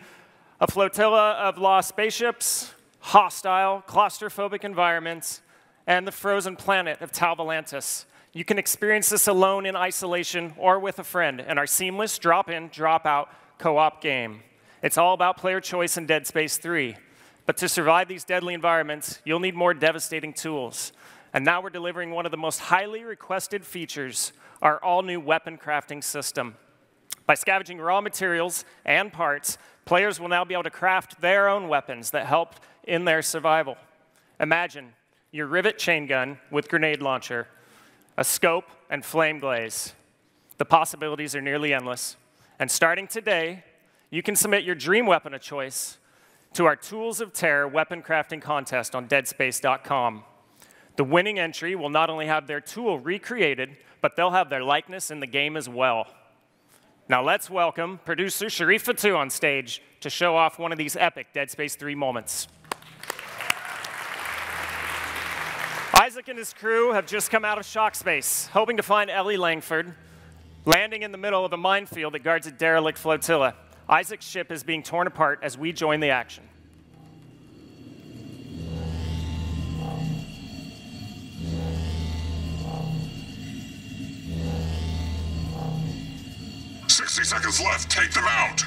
a flotilla of lost spaceships, hostile, claustrophobic environments, and the frozen planet of Tau Volantis. You can experience this alone in isolation or with a friend in our seamless drop-in, drop-out co-op game. It's all about player choice in Dead Space 3. But to survive these deadly environments, you'll need more devastating tools. And now we're delivering one of the most highly requested features, our all-new weapon crafting system. By scavenging raw materials and parts, players will now be able to craft their own weapons that help in their survival. Imagine your rivet chain gun with grenade launcher, a scope, and flame glaze. The possibilities are nearly endless. And starting today, you can submit your dream weapon of choice to our Tools of Terror weapon crafting contest on deadspace.com. The winning entry will not only have their tool recreated, but they'll have their likeness in the game as well. Now let's welcome producer Sharif Fatou on stage to show off one of these epic Dead Space 3 moments. Isaac and his crew have just come out of shock space, hoping to find Ellie Langford, landing in the middle of a minefield that guards a derelict flotilla. Isaac's ship is being torn apart as we join the action. "60 seconds left. Take them out."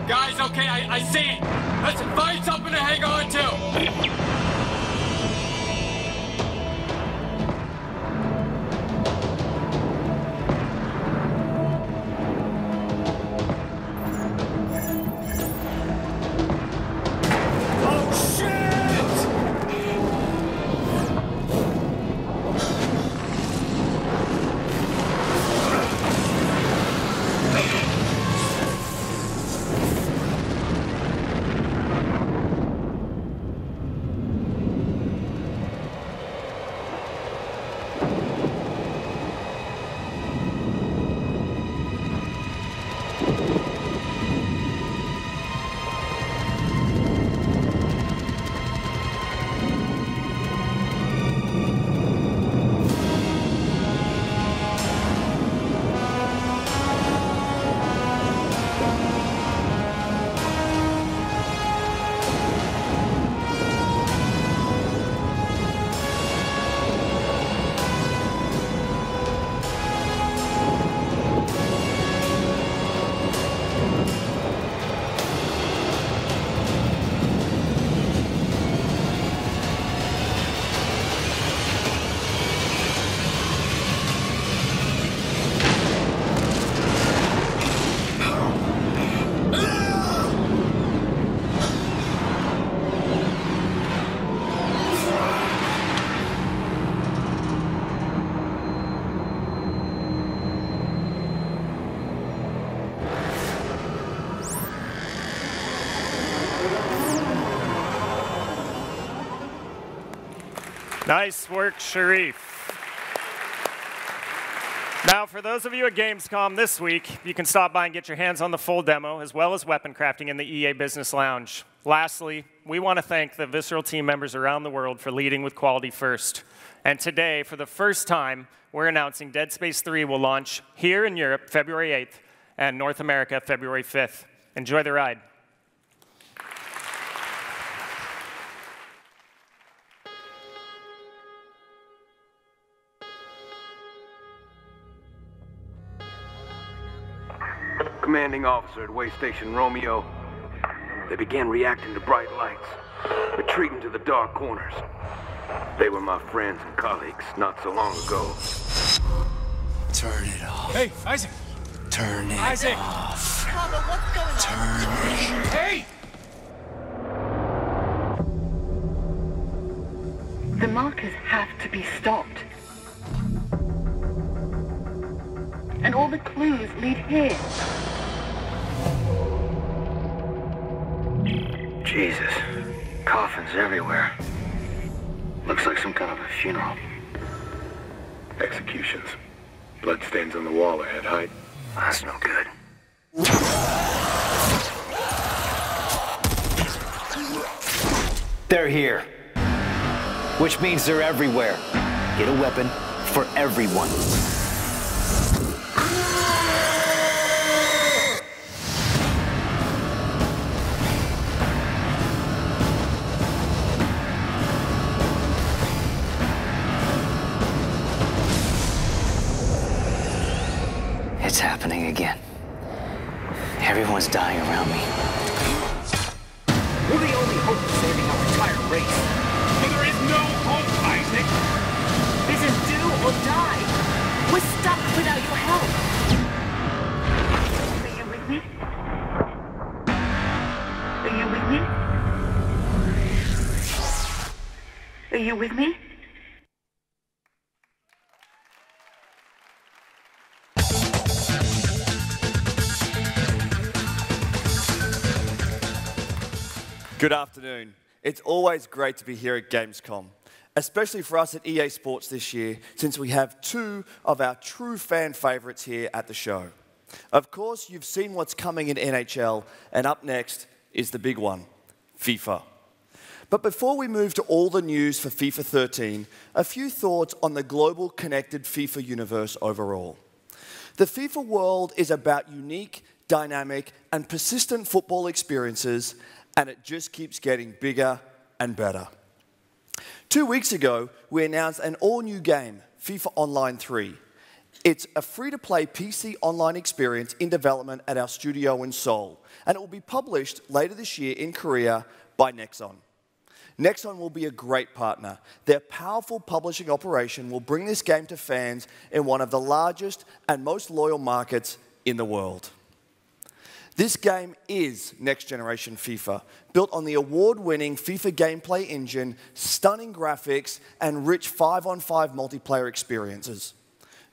Guys, okay, I see it. Let's find something to hang on to. Nice work, Sharif. Now, for those of you at Gamescom this week, you can stop by and get your hands on the full demo, as well as weapon crafting in the EA Business Lounge. Lastly, we want to thank the Visceral team members around the world for leading with quality first. And today, for the first time, we're announcing Dead Space 3 will launch here in Europe February 8th and North America February 5th. Enjoy the ride. commanding officer at Way Station Romeo. They began reacting to bright lights, retreating to the dark corners. They were my friends and colleagues not so long ago. Turn it off. Hey, Isaac! Turn it Isaac! off. Carlo, what's going on? Turn it. Hey! The markers have to be stopped. And all the clues lead here. Jesus. Coffins everywhere. Looks like some kind of a funeral. Executions. Bloodstains on the wall are at height. That's no good. They're here. Which means they're everywhere. Get a weapon for everyone. It's happening again. Everyone's dying around me. We're the only hope of saving our entire race. But there is no hope, Isaac! This is do or die. We're stuck without your help. Are you with me? Are you with me? Are you with me? Good afternoon. It's always great to be here at Gamescom, especially for us at EA Sports this year, since we have two of our true fan favourites here at the show. Of course, you've seen what's coming in NHL, and up next is the big one, FIFA. But before we move to all the news for FIFA 13, a few thoughts on the global connected FIFA universe overall. The FIFA world is about unique, dynamic, and persistent football experiences, and it just keeps getting bigger and better. 2 weeks ago, we announced an all-new game, FIFA Online 3. It's a free-to-play PC online experience in development at our studio in Seoul, and it will be published later this year in Korea by Nexon. Nexon will be a great partner. Their powerful publishing operation will bring this game to fans in one of the largest and most loyal markets in the world. This game is next-generation FIFA, built on the award-winning FIFA gameplay engine, stunning graphics, and rich 5-on-5 multiplayer experiences.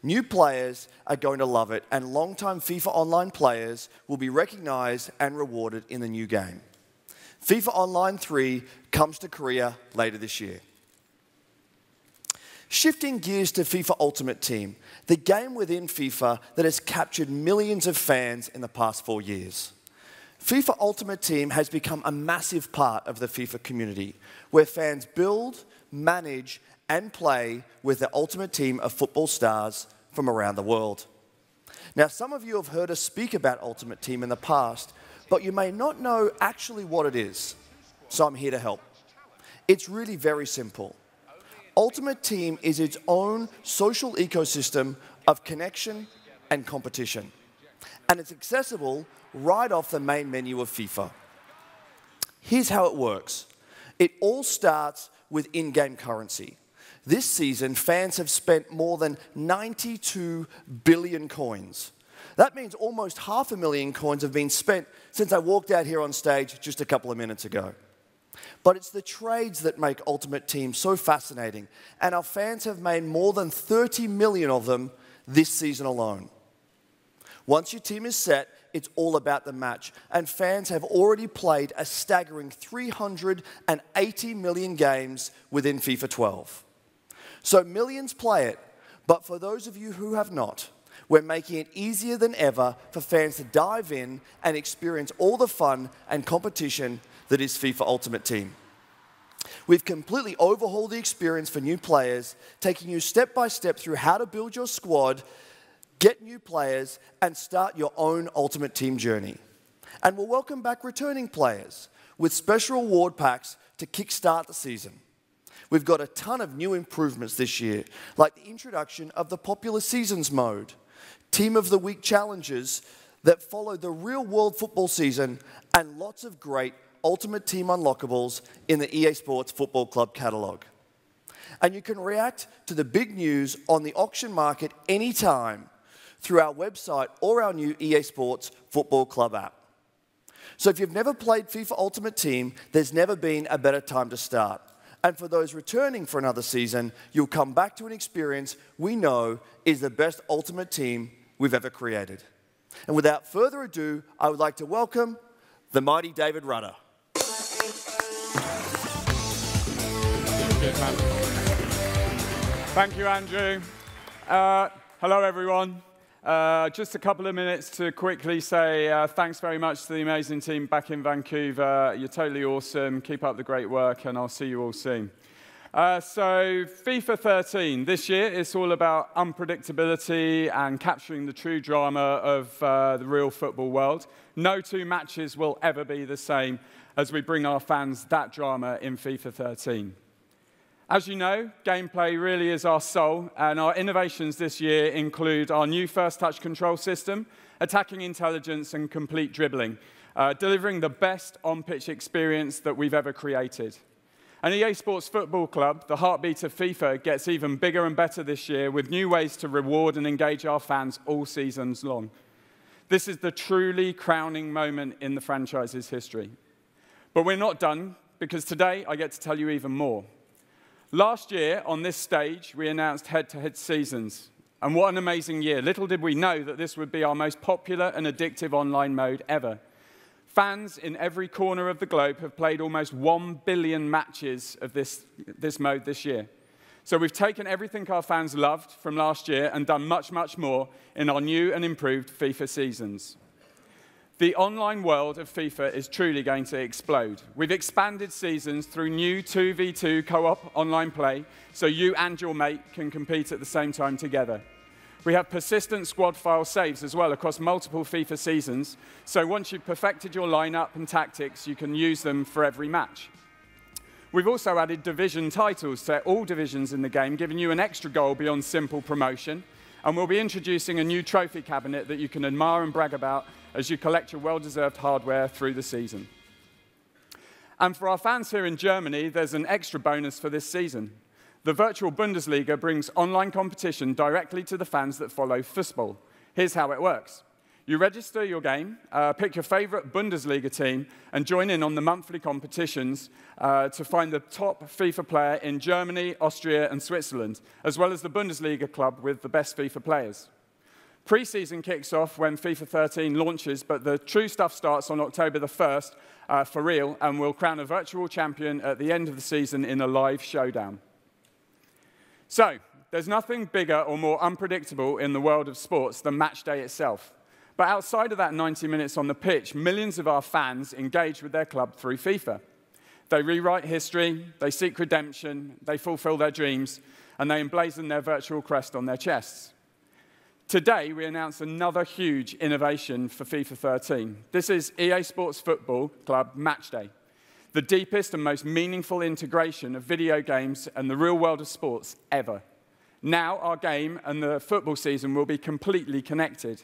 New players are going to love it, and long-time FIFA Online players will be recognized and rewarded in the new game. FIFA Online 3 comes to Korea later this year. Shifting gears to FIFA Ultimate Team, the game within FIFA that has captured millions of fans in the past 4 years. FIFA Ultimate Team has become a massive part of the FIFA community, where fans build, manage, and play with the ultimate team of football stars from around the world. Now, some of you have heard us speak about Ultimate Team in the past, but you may not know actually what it is, so I'm here to help. It's really very simple. Ultimate Team is its own social ecosystem of connection and competition. And it's accessible right off the main menu of FIFA. Here's how it works. It all starts with in-game currency. This season, fans have spent more than 92 billion coins. That means almost 500,000 coins have been spent since I walked out here on stage just a couple of minutes ago. But it's the trades that make Ultimate Team so fascinating, and our fans have made more than 30 million of them this season alone. Once your team is set, it's all about the match, and fans have already played a staggering 380 million games within FIFA 12. So millions play it, but for those of you who have not, we're making it easier than ever for fans to dive in and experience all the fun and competition that is FIFA Ultimate Team. We've completely overhauled the experience for new players, taking you step by step through how to build your squad, get new players, and start your own Ultimate Team journey. And we'll welcome back returning players with special reward packs to kickstart the season. We've got a ton of new improvements this year, like the introduction of the popular Seasons mode, Team of the Week challenges that follow the real-world football season and lots of great Ultimate Team unlockables in the EA Sports Football Club catalogue. And you can react to the big news on the auction market anytime through our website or our new EA Sports Football Club app. So if you've never played FIFA Ultimate Team, there's never been a better time to start. And for those returning for another season, you'll come back to an experience we know is the best Ultimate Team we've ever created. And without further ado, I would like to welcome the mighty David Rudder. Thank you, Andrew. Hello, everyone. Just a couple of minutes to quickly say thanks very much to the amazing team back in Vancouver. You're totally awesome. Keep up the great work, and I'll see you all soon. So FIFA 13, this year, it's all about unpredictability and capturing the true drama of the real football world. No two matches will ever be the same as we bring our fans that drama in FIFA 13. As you know, gameplay really is our soul, and our innovations this year include our new first-touch control system, attacking intelligence, and complete dribbling, delivering the best on-pitch experience that we've ever created. And EA Sports Football Club, the heartbeat of FIFA, gets even bigger and better this year with new ways to reward and engage our fans all seasons long. This is the truly crowning moment in the franchise's history. But we're not done, because today I get to tell you even more. Last year, on this stage, we announced head-to-head seasons. And what an amazing year. Little did we know that this would be our most popular and addictive online mode ever. Fans in every corner of the globe have played almost 1 billion matches of this mode this year. So we've taken everything our fans loved from last year and done much, much more in our new and improved FIFA seasons. The online world of FIFA is truly going to explode. We've expanded seasons through new 2v2 co-op online play, so you and your mate can compete at the same time together. We have persistent squad file saves as well across multiple FIFA seasons, so once you've perfected your lineup and tactics, you can use them for every match. We've also added division titles to all divisions in the game, giving you an extra goal beyond simple promotion. And we'll be introducing a new trophy cabinet that you can admire and brag about as you collect your well-deserved hardware through the season. And for our fans here in Germany, there's an extra bonus for this season. The virtual Bundesliga brings online competition directly to the fans that follow football. Here's how it works. You register your game, pick your favorite Bundesliga team, and join in on the monthly competitions to find the top FIFA player in Germany, Austria, and Switzerland, as well as the Bundesliga club with the best FIFA players. Pre-season kicks off when FIFA 13 launches, but the true stuff starts on October the 1st for real, and we'll crown a virtual champion at the end of the season in a live showdown. So, there's nothing bigger or more unpredictable in the world of sports than match day itself. But outside of that 90 minutes on the pitch, millions of our fans engage with their club through FIFA. They rewrite history, they seek redemption, they fulfill their dreams, and they emblazon their virtual crest on their chests. Today, we announce another huge innovation for FIFA 13. This is EA Sports Football Club Match Day, the deepest and most meaningful integration of video games and the real world of sports ever. Now, our game and the football season will be completely connected.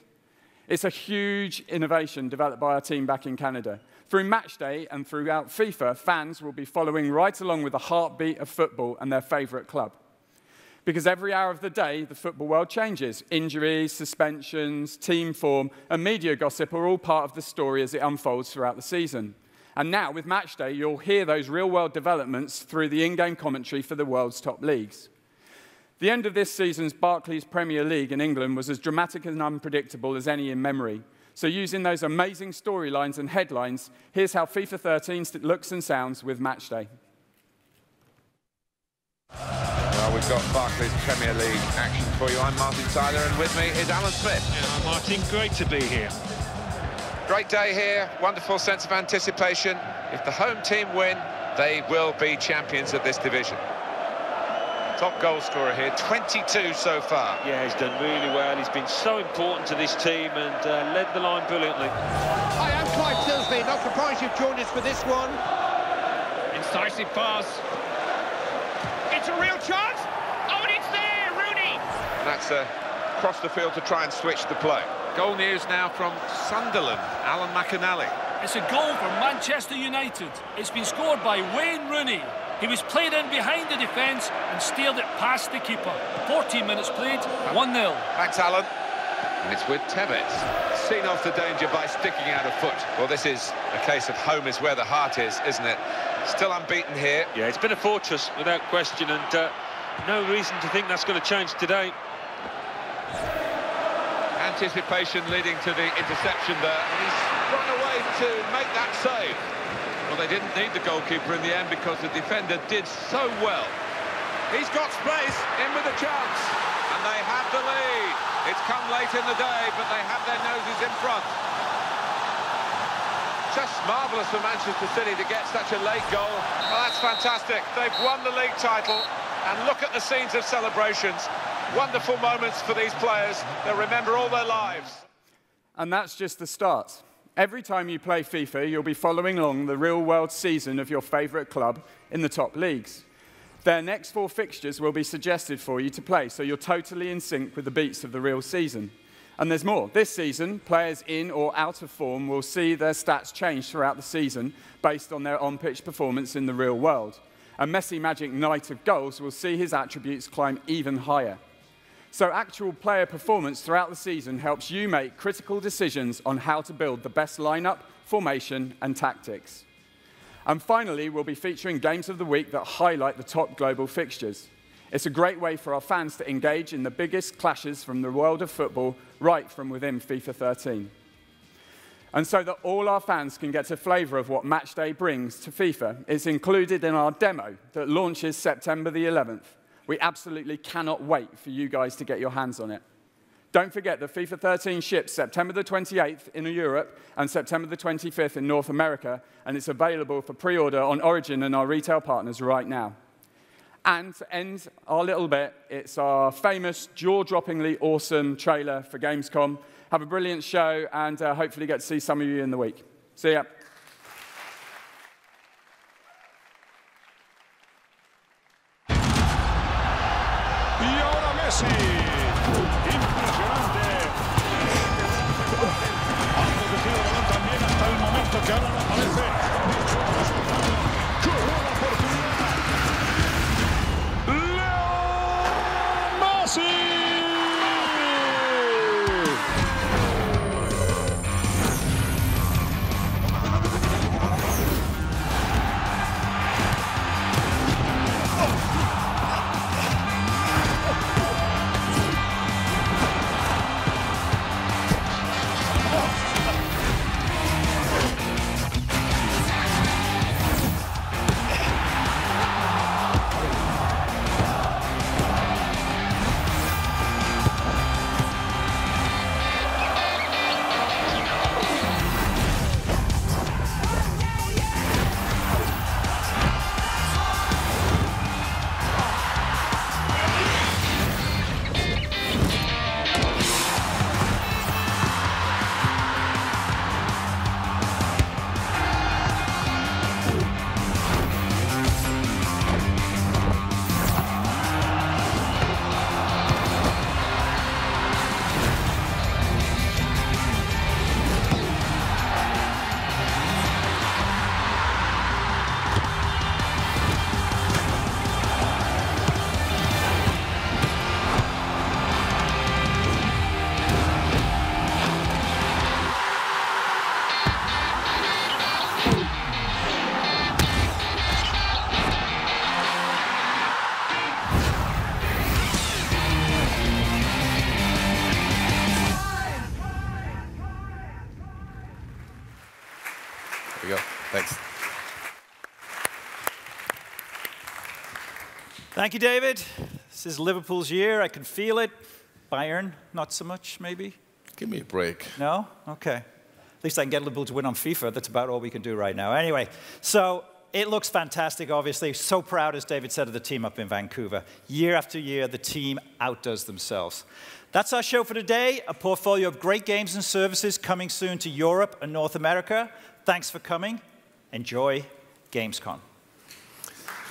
It's a huge innovation developed by our team back in Canada. Through Match Day and throughout FIFA, fans will be following right along with the heartbeat of football and their favorite club. Because every hour of the day, the football world changes. Injuries, suspensions, team form, and media gossip are all part of the story as it unfolds throughout the season. And now, with Match Day, you'll hear those real-world developments through the in-game commentary for the world's top leagues. The end of this season's Barclays Premier League in England was as dramatic and unpredictable as any in memory. So using those amazing storylines and headlines, here's how FIFA 13 looks and sounds with Match Day. Well, we've got Barclays Premier League action for you. I'm Martin Tyler, and with me is Alan Smith. Yeah, Martin, great to be here. Great day here, wonderful sense of anticipation. If the home team win, they will be champions of this division. Top goal scorer here, 22 so far. Yeah, he's done really well. He's been so important to this team and led the line brilliantly. Hi, I'm Clive Silsby. Not surprised you've joined us for this one. Incisive pass. It's a real chance. Oh, and it's there, Rooney. And that's across the field to try and switch the play. Goal news now from Sunderland, Alan McAnally. It's a goal for Manchester United. It's been scored by Wayne Rooney. He was played in behind the defence and steered it past the keeper. 14 minutes played, 1-0. Thanks, Alan. And it's with Tevez. Seen off the danger by sticking out a foot. Well, this is a case of home is where the heart is, isn't it? Still unbeaten here. Yeah, it's been a fortress without question, and no reason to think that's going to change today. Anticipation leading to the interception there. And he's run away to make that save. Well, they didn't need the goalkeeper in the end because the defender did so well. He's got space, in with a chance. And they have the lead. It's come late in the day, but they have their noses in front. Just marvellous for Manchester City to get such a late goal. Well, that's fantastic. They've won the league title. And look at the scenes of celebrations. Wonderful moments for these players. They'll remember all their lives. And that's just the start. Every time you play FIFA, you'll be following along the real-world season of your favourite club in the top leagues. Their next 4 fixtures will be suggested for you to play, so you're totally in sync with the beats of the real season. And there's more. This season, players in or out of form will see their stats change throughout the season based on their on-pitch performance in the real world. And Messi Magic Knight of Goals will see his attributes climb even higher. So actual player performance throughout the season helps you make critical decisions on how to build the best lineup, formation, and tactics. And finally, we'll be featuring games of the week that highlight the top global fixtures. It's a great way for our fans to engage in the biggest clashes from the world of football right from within FIFA 13. And so that all our fans can get a flavour of what Matchday brings to FIFA, it's included in our demo that launches September the 11th. We absolutely cannot wait for you guys to get your hands on it. Don't forget that FIFA 13 ships September the 28th in Europe and September the 25th in North America, and it's available for pre-order on Origin and our retail partners right now. And to end our little bit, it's our famous, jaw-droppingly awesome trailer for Gamescom. Have a brilliant show, and hopefully get to see some of you in the week. See ya. Y ahora Messi. Impresionante. Ha conducido el balón también hasta el momento que ahora no aparece. ¡Qué buena oportunidad! ¡Leo Messi! we go. Thanks. Thank you, David. This is Liverpool's year. I can feel it. Bayern, not so much, maybe? Give me a break. No? OK. At least I can get Liverpool to win on FIFA. That's about all we can do right now. Anyway, so it looks fantastic, obviously. So proud, as David said, of the team up in Vancouver. Year after year, the team outdoes themselves. That's our show for today, a portfolio of great games and services coming soon to Europe and North America. Thanks for coming. Enjoy Gamescom.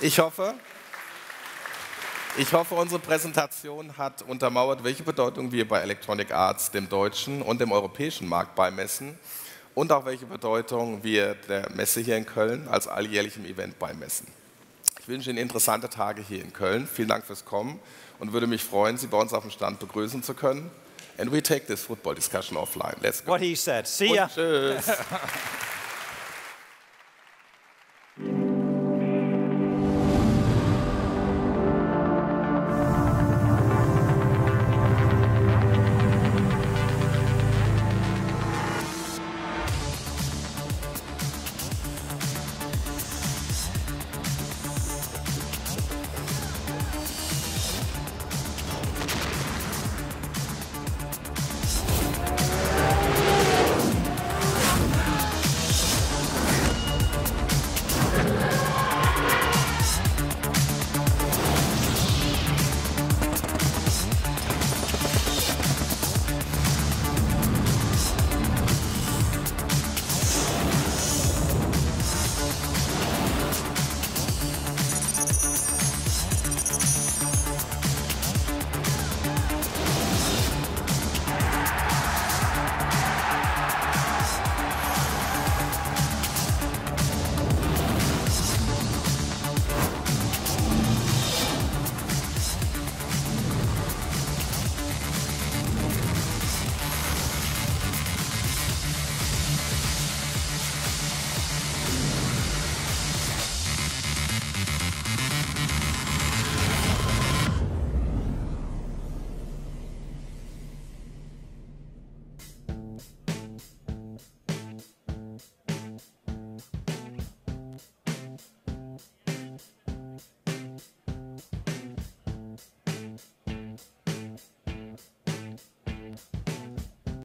Ich hoffe, Ich hoffe, unsere Präsentation hat untermauert, welche Bedeutung wir bei Electronic Arts dem deutschen und dem europäischen Markt beimessen und auch welche Bedeutung wir der Messe hier in Köln als alljährlichem Event beimessen. Ich wünsche Ihnen interessante Tage hier in Köln. Vielen Dank fürs Kommen und würde mich freuen, Sie bei uns auf dem Stand begrüßen zu können. And we take this football discussion offline. Let's go. What he said. See ya. Und tschüss.